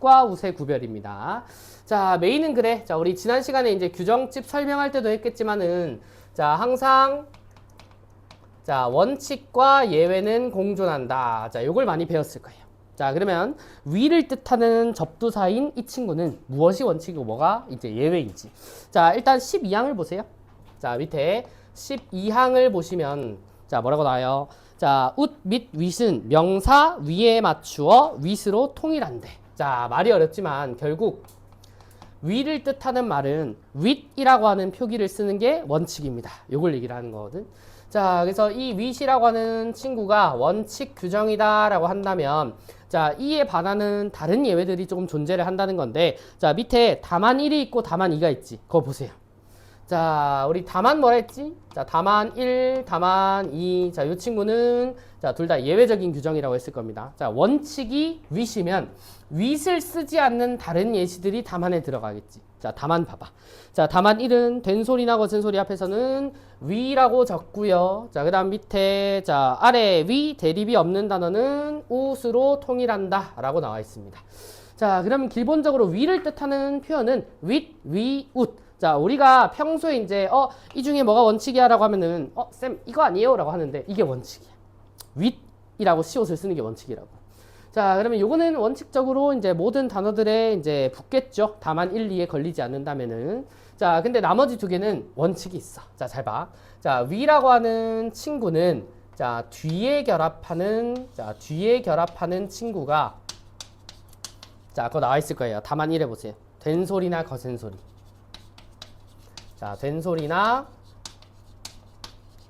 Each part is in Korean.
원칙과 웃의 구별입니다. 자, 메인은 그래. 자, 우리 지난 시간에 이제 규정집 설명할 때도 했겠지만은, 자, 항상, 자, 원칙과 예외는 공존한다. 자, 요걸 많이 배웠을 거예요. 자, 그러면 위를 뜻하는 접두사인 이 친구는 무엇이 원칙이고 뭐가 이제 예외인지. 자, 일단 12항을 보세요. 자, 밑에 12항을 보시면, 자, 뭐라고 나와요? 자, 웃 및 윗은 명사 위에 맞추어 윗으로 통일한대. 자, 말이 어렵지만 결국 위를 뜻하는 말은 윗이라고 하는 표기를 쓰는 게 원칙입니다. 요걸 얘기를 하는 거거든. 자, 그래서 이 윗이라고 하는 친구가 원칙 규정이다 라고 한다면, 자, 이에 반하는 다른 예외들이 조금 존재를 한다는 건데, 자, 밑에 다만 1이 있고 다만 2가 있지. 그거 보세요. 자, 우리 다만 뭐라 했지? 자, 다만 1, 다만 2. 자, 이 친구는, 자, 둘 다 예외적인 규정이라고 했을 겁니다. 자, 원칙이 윗이면 윗을 쓰지 않는 다른 예시들이 다만에 들어가겠지. 자, 다만 봐봐. 자, 다만 1은 된소리나 거센소리 앞에서는 위라고 적고요. 자, 그 다음 밑에, 자, 아래 위 대립이 없는 단어는 웃으로 통일한다 라고 나와 있습니다. 자, 그러면 기본적으로 위를 뜻하는 표현은 윗, 위, 웃. 자, 우리가 평소에 이제 이 중에 뭐가 원칙이야 라고 하면은 쌤 이거 아니에요 라고 하는데 이게 원칙이야. 윗이라고 시옷을 쓰는 게 원칙이라고. 자, 그러면 요거는 원칙적으로 이제 모든 단어들에 이제 붙겠죠. 다만 1, 2에 걸리지 않는다면은. 자, 근데 나머지 두 개는 원칙이 있어. 자, 잘 봐. 자, 위라고 하는 친구는, 자, 뒤에 결합하는 친구가, 자, 그거 나와 있을 거예요. 다만 1에 보세요. 된소리나 거센소리. 자, 된소리나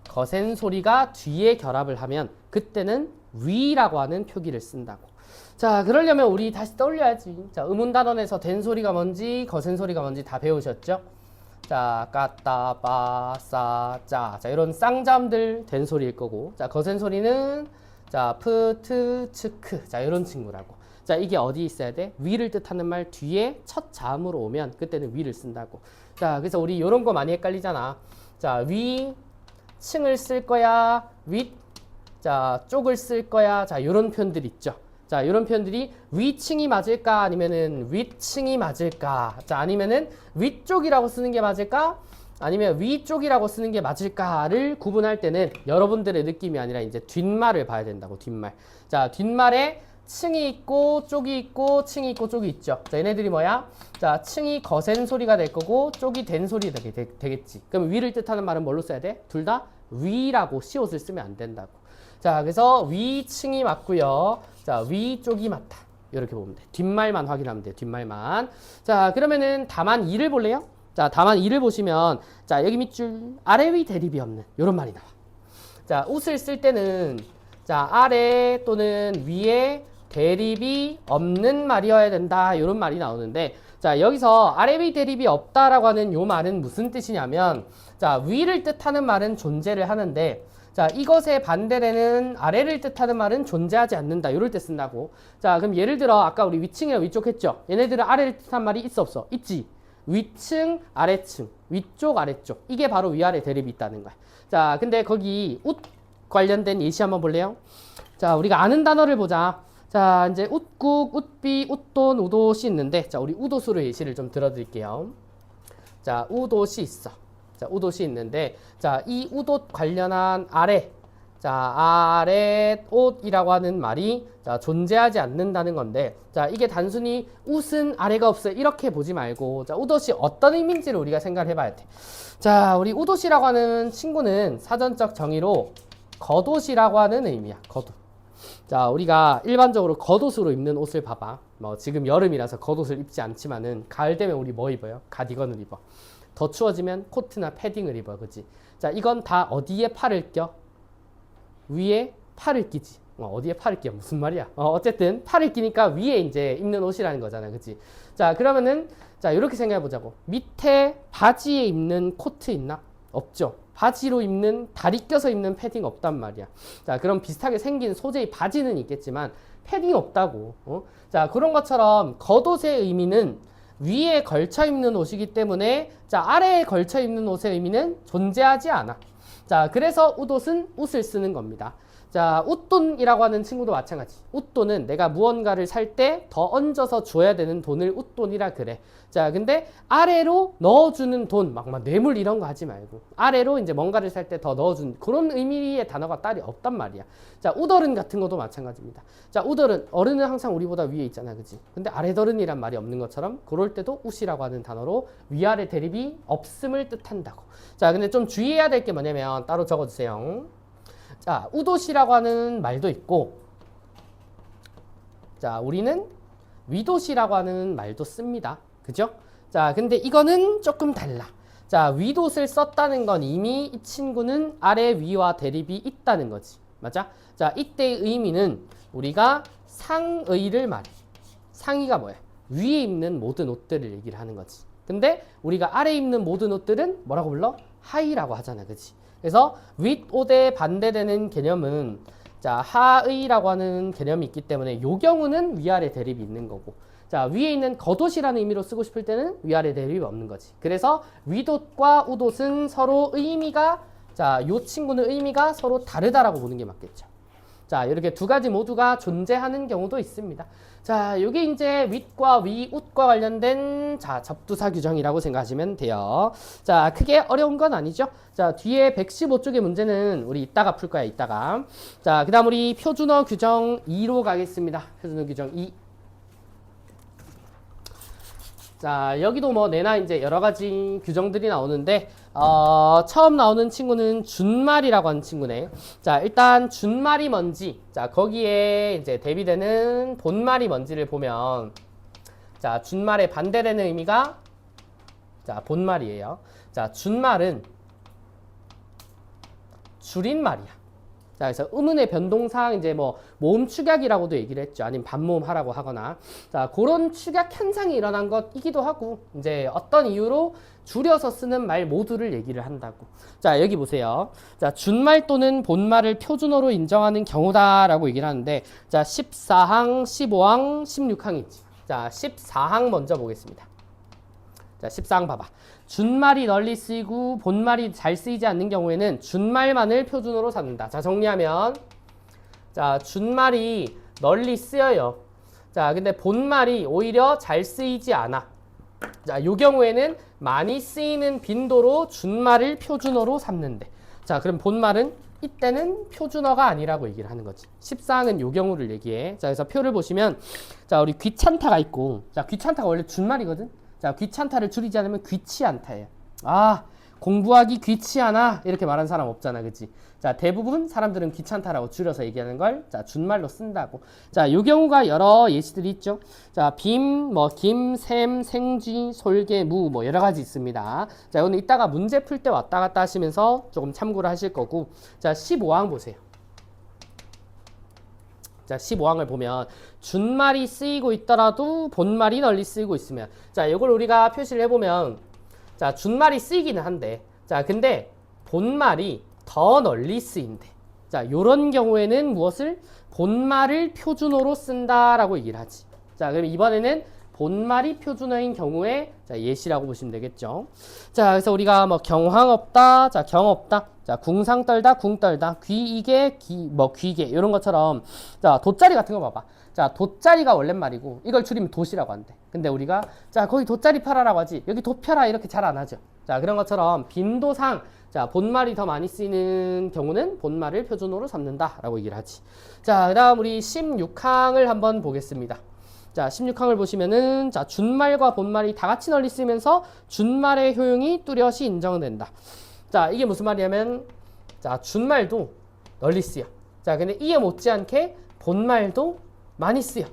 거센소리가 뒤에 결합을 하면 그때는 위라고 하는 표기를 쓴다고. 자, 그러려면 우리 다시 떠올려야지. 자, 의문단원에서 된소리가 뭔지 거센소리가 뭔지 다 배우셨죠? 자, 까따, 빠, 싸, 짜. 자, 이런 쌍잠들 된소리일 거고. 자, 거센소리는, 자, 프, 트, 츠크. 자, 이런 친구라고. 자, 이게 어디 있어야 돼? 위를 뜻하는 말 뒤에 첫 자음으로 오면 그때는 위를 쓴다고. 자, 그래서 우리 이런 거 많이 헷갈리잖아. 자, 위, 층을 쓸 거야. 윗, 자, 쪽을 쓸 거야. 자, 이런 표현들 있죠. 자, 이런 표현들이 위층이 맞을까? 아니면은 윗층이 맞을까? 자, 아니면은 위쪽이라고 쓰는 게 맞을까? 아니면 위쪽이라고 쓰는 게 맞을까를 구분할 때는 여러분들의 느낌이 아니라 이제 뒷말을 봐야 된다고, 뒷말. 자, 뒷말에 층이 있고 쪽이 있고 층이 있고 쪽이 있죠. 자, 얘네들이 뭐야? 자, 층이 거센 소리가 될 거고 쪽이 된 소리가 되겠지. 그럼 위를 뜻하는 말은 뭘로 써야 돼? 둘 다 위라고 시옷을 쓰면 안 된다고. 자, 그래서 위층이 맞고요. 자, 위쪽이 맞다. 이렇게 보면 돼. 뒷말만 확인하면 돼요. 뒷말만. 자, 그러면은 다만 2를 볼래요? 자, 다만 2를 보시면, 자, 여기 밑줄 아래 위 대립이 없는 이런 말이 나와. 자, 웃을 쓸 때는, 자, 아래 또는 위에 대립이 없는 말이어야 된다. 이런 말이 나오는데, 자, 여기서 아래 위 대립이 없다라고 하는 요 말은 무슨 뜻이냐면, 자, 위를 뜻하는 말은 존재를 하는데, 자, 이것의 반대되는 아래를 뜻하는 말은 존재하지 않는다. 이럴 때 쓴다고. 자, 그럼 예를 들어 아까 우리 위층이랑 위쪽 했죠. 얘네들은 아래를 뜻한 말이 있어 없어? 있지. 위층, 아래층, 위쪽, 아래쪽. 이게 바로 위아래 대립이 있다는 거야. 자, 근데 거기 웃 관련된 예시 한번 볼래요? 자, 우리가 아는 단어를 보자. 자, 이제 웃국, 웃비, 웃돈, 우도시 있는데, 자, 우리 우도수로 예시를 좀 들어드릴게요. 자, 우도시 있어. 자, 우도시 있는데, 자, 이 우도 관련한 아래, 자, 아래 옷이라고 하는 말이, 자, 존재하지 않는다는 건데, 자, 이게 단순히 웃은 아래가 없어요. 이렇게 보지 말고, 자, 우도시 어떤 의미인지를 우리가 생각을 해봐야 돼. 자, 우리 우도시라고 하는 친구는 사전적 정의로 겉옷이라고 하는 의미야. 겉옷. 자, 우리가 일반적으로 겉옷으로 입는 옷을 봐봐. 뭐, 지금 여름이라서 겉옷을 입지 않지만은, 가을 되면 우리 뭐 입어요? 가디건을 입어. 더 추워지면 코트나 패딩을 입어. 그치? 자, 이건 다 어디에 팔을 껴? 위에 팔을 끼지. 어디에 팔을 끼? 무슨 말이야? 어쨌든 팔을 끼니까 위에 이제 입는 옷이라는 거잖아. 그치? 자, 그러면은, 자, 이렇게 생각해 보자고. 밑에 바지에 입는 코트 있나? 없죠. 바지로 입는, 다리 껴서 입는 패딩 없단 말이야. 자, 그럼 비슷하게 생긴 소재의 바지는 있겠지만 패딩이 없다고. 자, 그런 것처럼 겉옷의 의미는 위에 걸쳐 입는 옷이기 때문에, 자, 아래에 걸쳐 입는 옷의 의미는 존재하지 않아. 자, 그래서 웃옷은 웃을 쓰는 겁니다. 자, 웃돈이라고 하는 친구도 마찬가지. 웃돈은 내가 무언가를 살 때 더 얹어서 줘야 되는 돈을 웃돈이라 그래. 자, 근데 아래로 넣어주는 돈, 막 뇌물 이런 거 하지 말고 아래로 이제 뭔가를 살 때 더 넣어주는 그런 의미의 단어가 딸이 없단 말이야. 자, 우덜은 같은 것도 마찬가지입니다. 자, 우덜은 어른은 항상 우리보다 위에 있잖아, 그지? 근데 아래덜은이란 말이 없는 것처럼 그럴 때도 웃이라고 하는 단어로 위아래 대립이 없음을 뜻한다고. 자, 근데 좀 주의해야 될 게 뭐냐면 따로 적어주세요. 자, 우도시라고 하는 말도 있고, 자, 우리는 위도시라고 하는 말도 씁니다. 그죠? 자, 근데 이거는 조금 달라. 자, 위도를 썼다는 건 이미 이 친구는 아래 위와 대립이 있다는 거지. 맞아? 자, 이때의 의미는 우리가 상의를 말해. 상의가 뭐야? 위에 입는 모든 옷들을 얘기를 하는 거지. 근데 우리가 아래 입는 모든 옷들은 뭐라고 불러? 하의라고 하잖아. 그치? 그래서 윗옷에 반대되는 개념은 자, 하의라고 하는 개념이 있기 때문에 요 경우는 위아래 대립이 있는 거고, 자, 위에 있는 겉옷이라는 의미로 쓰고 싶을 때는 위아래 대립이 없는 거지. 그래서 윗옷과 웃옷은 서로 의미가, 자, 요 친구는 의미가 서로 다르다라고 보는 게 맞겠죠. 자, 이렇게 두 가지 모두가 존재하는 경우도 있습니다. 자, 요게 이제 윗과 위, 웃과 관련된 자, 접두사 규정이라고 생각하시면 돼요. 자, 크게 어려운 건 아니죠. 자, 뒤에 115쪽의 문제는 우리 이따가 풀 거야, 이따가. 자, 그 다음 우리 표준어 규정 2로 가겠습니다. 표준어 규정 2. 자, 여기도 뭐 내나 이제 여러 가지 규정들이 나오는데, 처음 나오는 친구는 준말이라고 하는 친구네. 자, 일단 준말이 뭔지, 자, 거기에 이제 대비되는 본말이 뭔지를 보면, 자, 준말의 반대되는 의미가, 자, 본말이에요. 자, 준말은 줄임말이야. 자, 그래서 의문의 변동상 이제 뭐 모음 축약이라고도 얘기를 했죠. 아니면 반모음 하라고 하거나. 자, 그런 축약 현상이 일어난 것이기도 하고, 이제 어떤 이유로 줄여서 쓰는 말 모두를 얘기를 한다고. 자, 여기 보세요. 자, 준말 또는 본말을 표준어로 인정하는 경우다라고 얘기를 하는데, 자, 14항, 15항, 16항이 있지. 자, 14항 먼저 보겠습니다. 자, 14항 봐봐. 준말이 널리 쓰이고 본말이 잘 쓰이지 않는 경우에는 준말만을 표준어로 삼는다. 자, 정리하면, 자, 준말이 널리 쓰여요. 자, 근데 본말이 오히려 잘 쓰이지 않아. 자, 요 경우에는 많이 쓰이는 빈도로 준말을 표준어로 삼는데, 자, 그럼 본말은 이때는 표준어가 아니라고 얘기를 하는 거지. 14항은 요 경우를 얘기해. 자, 그래서 표를 보시면, 자, 우리 귀찮다가 있고, 자, 귀찮다가 원래 준말이거든. 자, 귀찮다를 줄이지 않으면 귀치 않다예요. 아, 공부하기 귀치 않아 이렇게 말하는 사람 없잖아, 그치? 자, 대부분 사람들은 귀찮다라고 줄여서 얘기하는 걸, 자, 준말로 쓴다고. 자, 요 경우가 여러 예시들이 있죠. 자, 빔, 뭐 김, 샘, 생쥐, 솔개, 무, 뭐 여러 가지 있습니다. 자, 오늘 이따가 문제 풀 때 왔다 갔다 하시면서 조금 참고를 하실 거고. 자, 15항 보세요. 자, 15항을 보면 준말이 쓰이고 있더라도 본말이 널리 쓰이고 있으면, 자, 이걸 우리가 표시를 해보면, 자, 준말이 쓰이기는 한데, 자, 근데 본말이 더 널리 쓰인대. 자, 요런 경우에는 무엇을? 본말을 표준어로 쓴다라고 얘기를 하지. 자, 그럼 이번에는 본말이 표준어인 경우에, 자, 예시라고 보시면 되겠죠. 자, 그래서 우리가 뭐 경황 없다, 자, 경 없다, 자, 궁상 떨다, 궁 떨다, 귀이게, 뭐 귀게 이런 것처럼, 자, 돗자리 같은 거 봐봐. 자, 돗자리가 원래 말이고 이걸 줄이면 돛이라고 한대. 근데 우리가, 자, 거기 돗자리 펴라라고 하지, 여기 돛 펴라 이렇게 잘 안 하죠. 자, 그런 것처럼 빈도상, 자, 본말이 더 많이 쓰이는 경우는 본말을 표준어로 삼는다라고 얘기를 하지. 자, 그다음 우리 16항을 한번 보겠습니다. 자, 16항을 보시면은, 자, 준말과 본말이 다 같이 널리 쓰면서 준말의 효용이 뚜렷이 인정된다. 자, 이게 무슨 말이냐면, 자, 준말도 널리 쓰여. 자, 근데 이에 못지않게 본말도 많이 쓰여.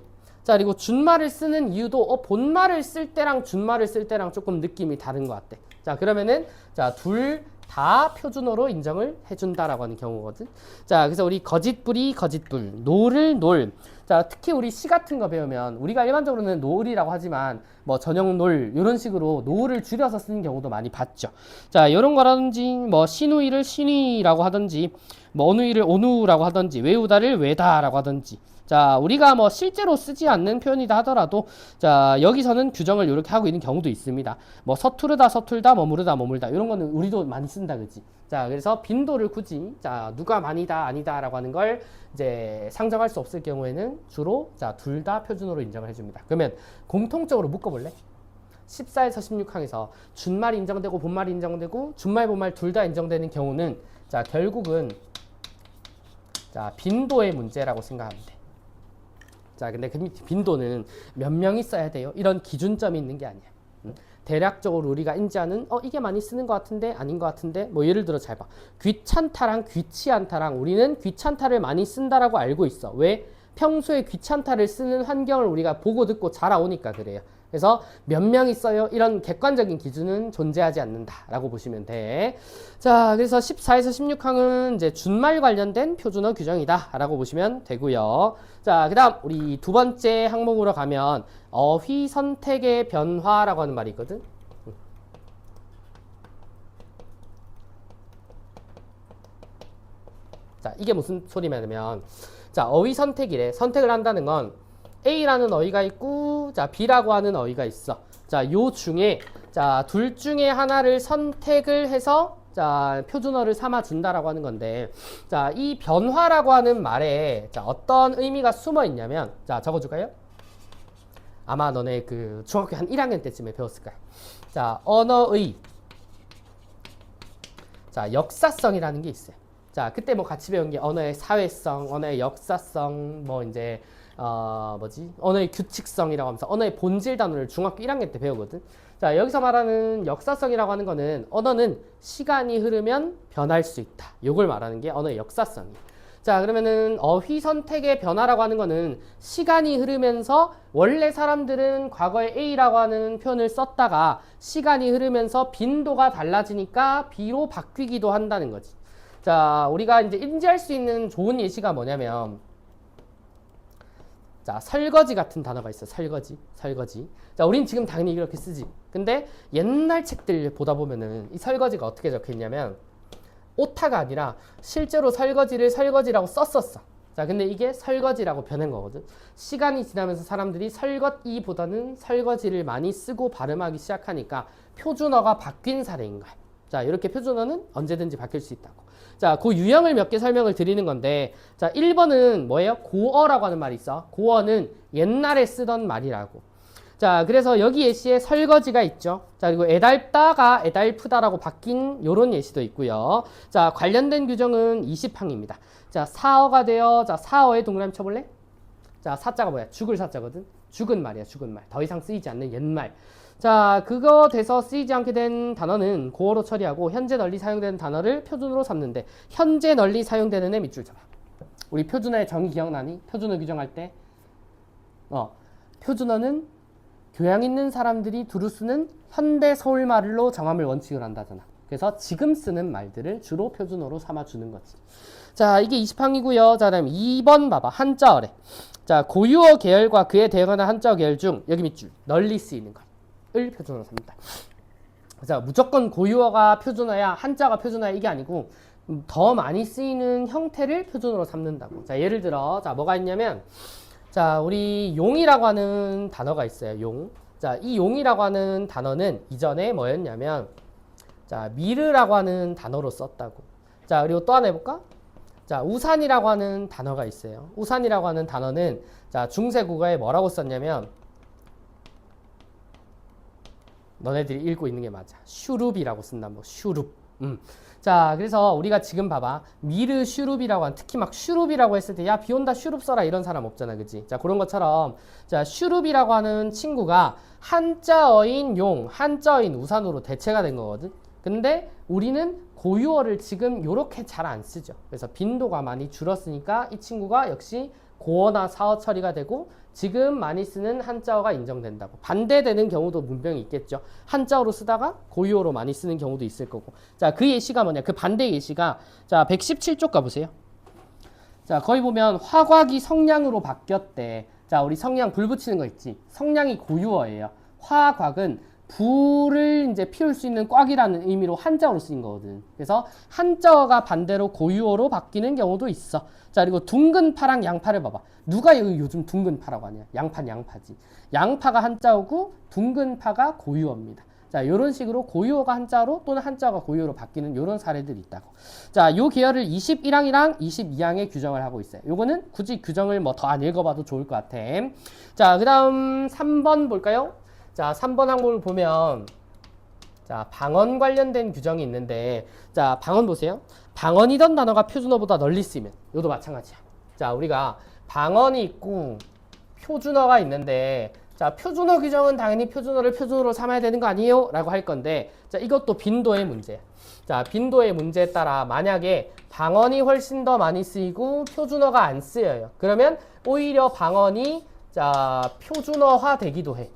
자, 그리고 준말을 쓰는 이유도 본말을 쓸 때랑 준말을 쓸 때랑 조금 느낌이 다른 것 같아. 자, 그러면은, 자, 둘 다 표준어로 인정을 해준다라고 하는 경우거든. 자, 그래서 우리 거짓불이 거짓불, 노를 놀. 자, 특히 우리 시 같은 거 배우면 우리가 일반적으로는 노을이라고 하지만 뭐 저녁 놀 이런 식으로 노을을 줄여서 쓰는 경우도 많이 봤죠. 자, 이런 거라든지 뭐 신우이를 신이라고 하든지 뭐 어누이를 오누라고 하든지 외우다를 외다라고 하든지 자 우리가 뭐 실제로 쓰지 않는 표현이다 하더라도 자 여기서는 규정을 이렇게 하고 있는 경우도 있습니다. 뭐 서투르다 서툴다 머무르다 머물다 이런 거는 우리도 많이 쓴다 그지. 자 그래서 빈도를 굳이 자 누가 많이다 아니다라고 하는 걸 이제 상정할 수 없을 경우에는 주로 자 둘 다 표준어로 인정을 해줍니다. 그러면 공통적으로 묶어볼래? 14에서 16항에서 준말이 인정되고 본말이 인정되고 준말 본말 둘 다 인정되는 경우는 자 결국은 자 빈도의 문제라고 생각하면 돼. 자 근데 그 빈도는 몇 명이 써야 돼요? 이런 기준점이 있는 게 아니야. 대략적으로 우리가 인지하는 이게 많이 쓰는 것 같은데 아닌 것 같은데 뭐 예를 들어 잘 봐. 귀찮다랑 귀치않다랑 우리는 귀찮다를 많이 쓴다라고 알고 있어. 왜? 평소에 귀찮다를 쓰는 환경을 우리가 보고 듣고 자라오니까 그래요. 그래서 몇 명이 써요? 이런 객관적인 기준은 존재하지 않는다라고 보시면 돼. 자, 그래서 14에서 16항은 이제 준말 관련된 표준어 규정이다라고 보시면 되고요. 자, 그다음 우리 두 번째 항목으로 가면 어휘 선택의 변화라고 하는 말이 있거든. 자, 이게 무슨 소리냐면 자, 어휘 선택이래. 선택을 한다는 건 A라는 어휘가 있고 자 B라고 하는 어휘가 있어. 자, 요 중에 자, 둘 중에 하나를 선택을 해서 자, 표준어를 삼아 준다라고 하는 건데 자, 이 변화라고 하는 말에 자, 어떤 의미가 숨어 있냐면 자, 적어 줄까요? 아마 너네 그 중학교 한 1학년 때쯤에 배웠을 거야. 자, 언어의 자, 역사성이라는 게 있어요. 자, 그때 뭐 같이 배운 게 언어의 사회성, 언어의 역사성, 뭐 이제 언어의 규칙성이라고 하면서 언어의 본질 단어를 중학교 1학년 때 배우거든. 자, 여기서 말하는 역사성이라고 하는 거는 언어는 시간이 흐르면 변할 수 있다. 요걸 말하는 게 언어의 역사성이에요. 자, 그러면은 어휘 선택의 변화라고 하는 거는 시간이 흐르면서 원래 사람들은 과거에 A라고 하는 표현을 썼다가 시간이 흐르면서 빈도가 달라지니까 B로 바뀌기도 한다는 거지. 자, 우리가 이제 인지할 수 있는 좋은 예시가 뭐냐면 자, 설거지 같은 단어가 있어. 설거지. 자, 우린 지금 당연히 이렇게 쓰지. 근데 옛날 책들 보다 보면은 이 설거지가 어떻게 적혀 있냐면 오타가 아니라 실제로 설거지를 설거지라고 썼었어. 자, 근데 이게 설거지라고 변한 거거든. 시간이 지나면서 사람들이 설거지보다는 설거지를 많이 쓰고 발음하기 시작하니까 표준어가 바뀐 사례인 거야. 자, 이렇게 표준어는 언제든지 바뀔 수 있다고. 자, 그 유형을 몇 개 설명을 드리는 건데 자, 1번은 뭐예요? 고어라고 하는 말이 있어. 고어는 옛날에 쓰던 말이라고. 자, 그래서 여기 예시에 설거지가 있죠. 자, 그리고 애달다가 애달프다라고 바뀐 요런 예시도 있고요. 자, 관련된 규정은 20항입니다. 자, 사어가 돼요. 자, 사어에 동그라미 쳐볼래? 자, 사자가 뭐야? 죽을 사자거든. 죽은 말이야, 죽은 말. 더 이상 쓰이지 않는 옛말. 자, 그거 돼서 쓰이지 않게 된 단어는 고어로 처리하고 현재 널리 사용되는 단어를 표준어로 삼는데 현재 널리 사용되는 애 밑줄 쳐봐. 우리 표준어의 정의 기억나니? 표준어 규정할 때 표준어는 교양 있는 사람들이 두루 쓰는 현대 서울말로 정함을 원칙을 한다잖아. 그래서 지금 쓰는 말들을 주로 표준어로 삼아주는 거지. 자, 이게 20항이고요. 자, 다음 2번 봐봐. 한자어래. 자, 고유어 계열과 그에 대응하는 한자어 계열 중 여기 밑줄 널리 쓰이는 것을 표준어로 삼는다. 자, 무조건 고유어가 표준어야 한자가 표준어야 이게 아니고 더 많이 쓰이는 형태를 표준어로 삼는다고. 자, 예를 들어 자, 뭐가 있냐면 자, 우리 용이라고 하는 단어가 있어요. 용. 자, 이 용이라고 하는 단어는 이전에 뭐였냐면 자, 미르라고 하는 단어로 썼다고. 자, 그리고 또 하나 해볼까? 자, 우산이라고 하는 단어가 있어요. 우산이라고 하는 단어는 자, 중세 국어에 뭐라고 썼냐면 너네들이 읽고 있는 게 맞아. 슈룹이라고 쓴다. 뭐 슈룹. 자, 그래서 우리가 지금 봐봐. 미르 슈룹이라고 한 특히 막 슈룹이라고 했을 때 야, 비 온다 슈룹 써라 이런 사람 없잖아. 그지? 자, 그런 것처럼 자, 슈룹이라고 하는 친구가 한자어인 용, 한자어인 우산으로 대체가 된 거거든. 근데 우리는 고유어를 지금 요렇게 잘 안 쓰죠. 그래서 빈도가 많이 줄었으니까 이 친구가 역시 고어나 사어 처리가 되고 지금 많이 쓰는 한자어가 인정된다고. 반대되는 경우도 분명히 있겠죠. 한자어로 쓰다가 고유어로 많이 쓰는 경우도 있을 거고. 자, 그 예시가 뭐냐? 그 반대 예시가 자, 117쪽 가보세요. 자, 거기 보면 화곽이 성량으로 바뀌었대. 자, 우리 성량 불 붙이는 거 있지. 성량이 고유어예요. 화곽은 불을 이제 피울 수 있는 꽉이라는 의미로 한자어로 쓰인 거거든. 그래서 한자어가 반대로 고유어로 바뀌는 경우도 있어. 자, 그리고 둥근 파랑 양파를 봐봐. 누가 여기 요즘 둥근 파라고 하냐? 양파는 양파지. 양파가 한자어고 둥근 파가 고유어입니다. 자, 요런 식으로 고유어가 한자어로 또는 한자어가 고유어로 바뀌는 요런 사례들이 있다고. 자, 요 계열을 21항이랑 22항에 규정을 하고 있어요. 요거는 굳이 규정을 뭐 더 안 읽어봐도 좋을 것 같아. 자, 그 다음 3번 볼까요? 자, 3번 항목을 보면 자, 방언 관련된 규정이 있는데 자, 방언 보세요. 방언이던 단어가 표준어보다 널리 쓰이면 이것도 마찬가지야. 자, 우리가 방언이 있고 표준어가 있는데 자, 표준어 규정은 당연히 표준어를 표준어로 삼아야 되는 거 아니에요? 라고 할 건데 자, 이것도 빈도의 문제야. 자, 빈도의 문제에 따라 만약에 방언이 훨씬 더 많이 쓰이고 표준어가 안 쓰여요. 그러면 오히려 방언이 자, 표준어화 되기도 해.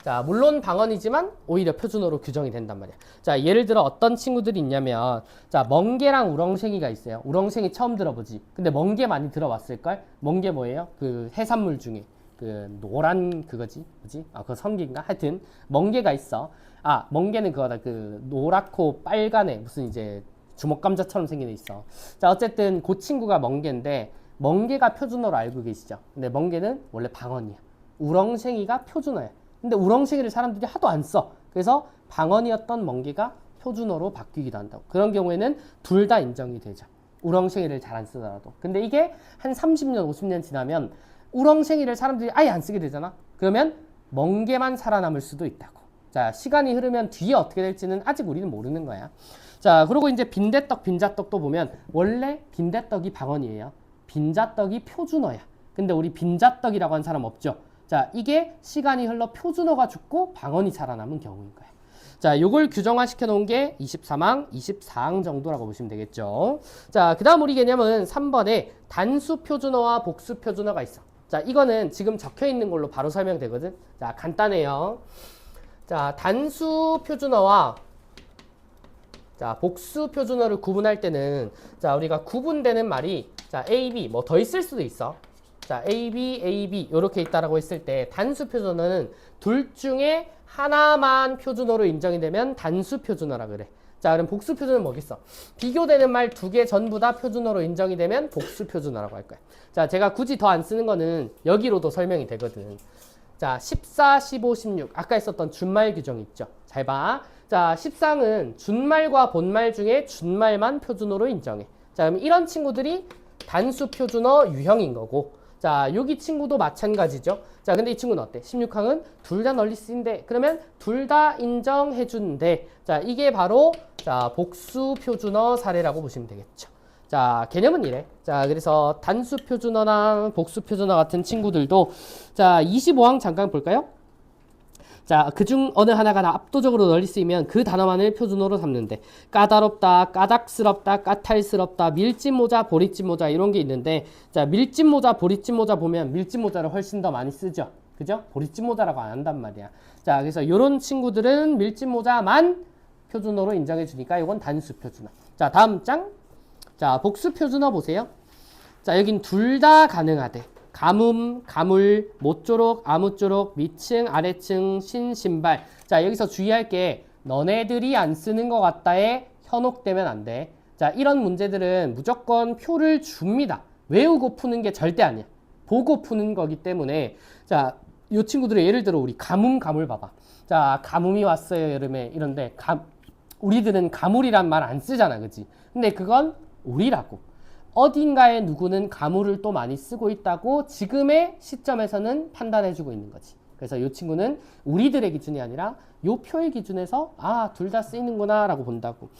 자, 물론 방언이지만 오히려 표준어로 규정이 된단 말이야. 자, 예를 들어 어떤 친구들이 있냐면 자, 멍게랑 우렁생이가 있어요. 우렁생이 처음 들어보지. 근데 멍게 많이 들어봤을걸? 멍게 뭐예요? 그 해산물 중에 그 노란 그거지? 뭐지? 아, 그거 성게인가? 하여튼 멍게가 있어. 아, 멍게는 그거다. 그 노랗고 빨간애 무슨 이제 주먹 감자처럼 생긴 애 있어. 자, 어쨌든 그 친구가 멍게인데 멍게가 표준어로 알고 계시죠? 근데 멍게는 원래 방언이야. 우렁생이가 표준어야. 근데 우렁생이를 사람들이 하도 안 써. 그래서 방언이었던 멍게가 표준어로 바뀌기도 한다고. 그런 경우에는 둘 다 인정이 되죠. 우렁생이를 잘 안 쓰더라도. 근데 이게 한 30년, 50년 지나면 우렁생이를 사람들이 아예 안 쓰게 되잖아. 그러면 멍게만 살아남을 수도 있다고. 자, 시간이 흐르면 뒤에 어떻게 될지는 아직 우리는 모르는 거야. 자, 그리고 이제 빈대떡, 빈자떡도 보면 원래 빈대떡이 방언이에요. 빈자떡이 표준어야. 근데 우리 빈자떡이라고 하는 사람 없죠. 자, 이게 시간이 흘러 표준어가 죽고 방언이 살아남은 경우인 거예요. 자, 요걸 규정화시켜 놓은 게 23항, 24항 정도라고 보시면 되겠죠. 자, 그 다음 우리 개념은 3번에 단수 표준어와 복수 표준어가 있어. 자, 이거는 지금 적혀 있는 걸로 바로 설명되거든. 자, 간단해요. 자, 단수 표준어와 자, 복수 표준어를 구분할 때는 자, 우리가 구분되는 말이 자, A, B 뭐 더 있을 수도 있어. 자, A, B 이렇게 있다라고 했을 때 단수 표준어는 둘 중에 하나만 표준어로 인정이 되면 단수 표준어라 그래. 자, 그럼 복수 표준어는 뭐겠어? 비교되는 말 두 개 전부 다 표준어로 인정이 되면 복수 표준어라고 할 거야. 자, 제가 굳이 더 안 쓰는 거는 여기로도 설명이 되거든. 자, 14, 15, 16 아까 있었던 준말 규정 있죠? 잘 봐. 자, 14항은 준말과 본말 중에 준말만 표준어로 인정해. 자, 그럼 이런 친구들이 단수 표준어 유형인 거고 자, 여기 친구도 마찬가지죠. 자, 근데 이 친구는 어때? 16항은 둘 다 널리 쓰인대. 그러면 둘 다 인정해 준대. 자, 이게 바로 자, 복수 표준어 사례라고 보시면 되겠죠. 자, 개념은 이래. 자, 그래서 단수 표준어랑 복수 표준어 같은 친구들도 자, 25항 잠깐 볼까요? 자, 그중 어느 하나가 압도적으로 널리 쓰이면 그 단어만을 표준어로 삼는데 까다롭다, 까닥스럽다, 까탈스럽다, 밀짚모자, 보릿집모자 이런 게 있는데 자, 밀짚모자, 보릿집모자 보면 밀짚모자를 훨씬 더 많이 쓰죠. 그죠? 보릿집모자라고 안 한단 말이야. 자, 그래서 이런 친구들은 밀짚모자만 표준어로 인정해 주니까 이건 단수 표준어. 자, 다음 장. 자, 복수 표준어 보세요. 자, 여긴 둘 다 가능하대. 가뭄, 가물, 모쪼록, 아무쪼록, 밑층, 아래층, 신, 신발. 자, 여기서 주의할 게 너네들이 안 쓰는 것 같다에 현혹되면 안 돼. 자, 이런 문제들은 무조건 표를 줍니다. 외우고 푸는 게 절대 아니야. 보고 푸는 거기 때문에 자, 이 친구들의 예를 들어 우리 가뭄, 가물 봐봐. 자, 가뭄이 왔어요, 여름에. 이런데 우리들은 가물이란 말 안 쓰잖아, 그치? 근데 그건 우리라고. 어딘가에 누구는 가물을 또 많이 쓰고 있다고 지금의 시점에서는 판단해주고 있는 거지. 그래서 이 친구는 우리들의 기준이 아니라 요 표의 기준에서 아, 둘 다 쓰이는구나 라고 본다고.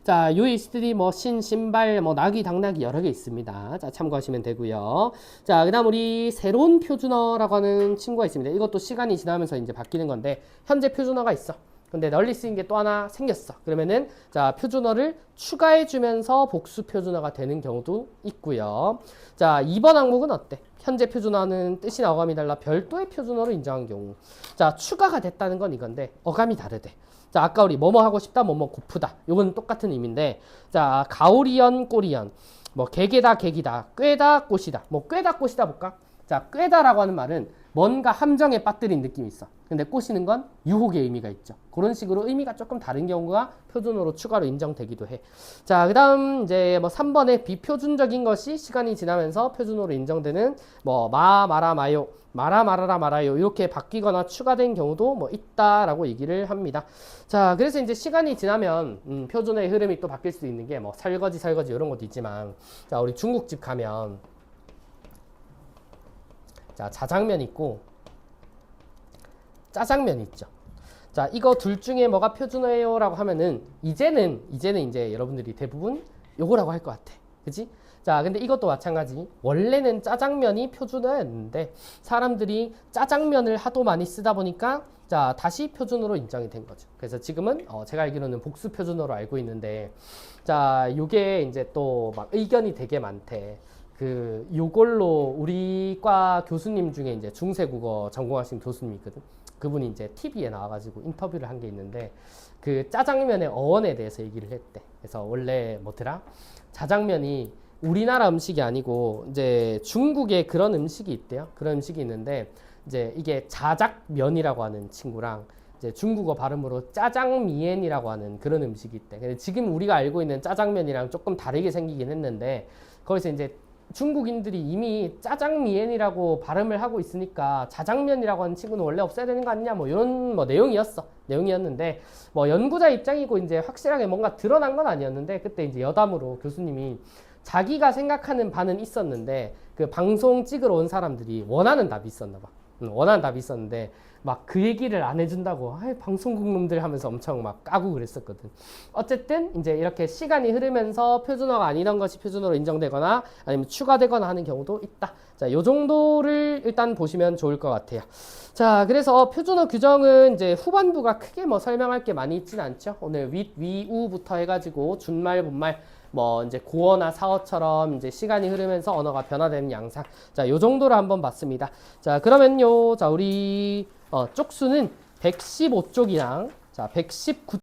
자, 요 예시들이 뭐 신, 신발, 뭐 낙이, 당낙이 여러 개 있습니다. 자, 참고하시면 되고요. 자, 그 다음 우리 새로운 표준어라고 하는 친구가 있습니다. 이것도 시간이 지나면서 이제 바뀌는 건데 현재 표준어가 있어. 근데 널리 쓰인 게 또 하나 생겼어. 그러면은 자, 표준어를 추가해 주면서 복수 표준어가 되는 경우도 있고요. 자, 2번 항목은 어때? 현재 표준어는 뜻이나 어감이 달라 별도의 표준어로 인정한 경우. 자, 추가가 됐다는 건 이건데 어감이 다르대. 자, 아까 우리 뭐뭐 하고 싶다, 뭐뭐 고프다. 요건 똑같은 의미인데 자, 가오리연, 꼬리연, 뭐 개개다, 개기다, 꿰다, 꽃이다. 뭐 꿰다, 꽃이다 볼까? 자, 꿰다라고 하는 말은 뭔가 함정에 빠뜨린 느낌이 있어. 근데 꼬시는 건 유혹의 의미가 있죠. 그런 식으로 의미가 조금 다른 경우가 표준어로 추가로 인정되기도 해. 자, 그 다음 이제 뭐 3번에 비표준적인 것이 시간이 지나면서 표준어로 인정되는 뭐 마라, 마요, 말아라, 말아요 이렇게 바뀌거나 추가된 경우도 뭐 있다라고 얘기를 합니다. 자, 그래서 이제 시간이 지나면 표준어의 흐름이 또 바뀔 수 있는 게 뭐 설거지 이런 것도 있지만, 자, 우리 중국집 가면 자, 자장면 있고 짜장면 있죠. 자, 이거 둘 중에 뭐가 표준어예요? 라고 하면은 이제는 이제 여러분들이 대부분 요거라고 할 것 같아. 그치? 자, 근데 이것도 마찬가지. 원래는 짜장면이 표준어였는데 사람들이 짜장면을 하도 많이 쓰다 보니까 자, 다시 표준어로 인정이 된 거죠. 그래서 지금은 제가 알기로는 복수 표준어로 알고 있는데, 자, 요게 이제 또 막 의견이 되게 많대. 그 요걸로 우리 과 교수님 중에 이제 중세국어 전공하신 교수님이 있거든. 그분이 이제 TV에 나와가지고 인터뷰를 한 게 있는데 그 짜장면의 어원에 대해서 얘기를 했대. 그래서 원래 뭐더라? 자장면이 우리나라 음식이 아니고 이제 중국에 그런 음식이 있대요. 그런 음식이 있는데 이제 이게 자작면이라고 하는 친구랑 이제 중국어 발음으로 짜장미엔이라고 하는 그런 음식이 있대. 근데 지금 우리가 알고 있는 짜장면이랑 조금 다르게 생기긴 했는데 거기서 이제 중국인들이 이미 짜장미엔이라고 발음을 하고 있으니까 자장면이라고 하는 친구는 원래 없애야 되는 거 아니냐 뭐 이런 뭐 내용이었는데 뭐 연구자 입장이고 이제 확실하게 뭔가 드러난 건 아니었는데 그때 이제 여담으로 교수님이 자기가 생각하는 바는 있었는데 그 방송 찍으러 온 사람들이 원하는 답이 있었나 봐. 원하는 답이 있었는데 막 그 얘기를 안 해준다고 방송국 놈들 하면서 엄청 막 까고 그랬었거든. 어쨌든 이제 이렇게 시간이 흐르면서 표준어가 아니던 것이 표준어로 인정되거나 아니면 추가되거나 하는 경우도 있다. 자, 요 정도를 일단 보시면 좋을 것 같아요. 자, 그래서 표준어 규정은 이제 후반부가 크게 뭐 설명할 게 많이 있진 않죠. 오늘 윗, 위, 우부터 해가지고 준말, 본말 뭐 이제 고어나 사어처럼 이제 시간이 흐르면서 언어가 변화되는 양상. 자, 요 정도로 한번 봤습니다. 자, 그러면요. 자, 우리 쪽수는 115쪽이랑 자, 119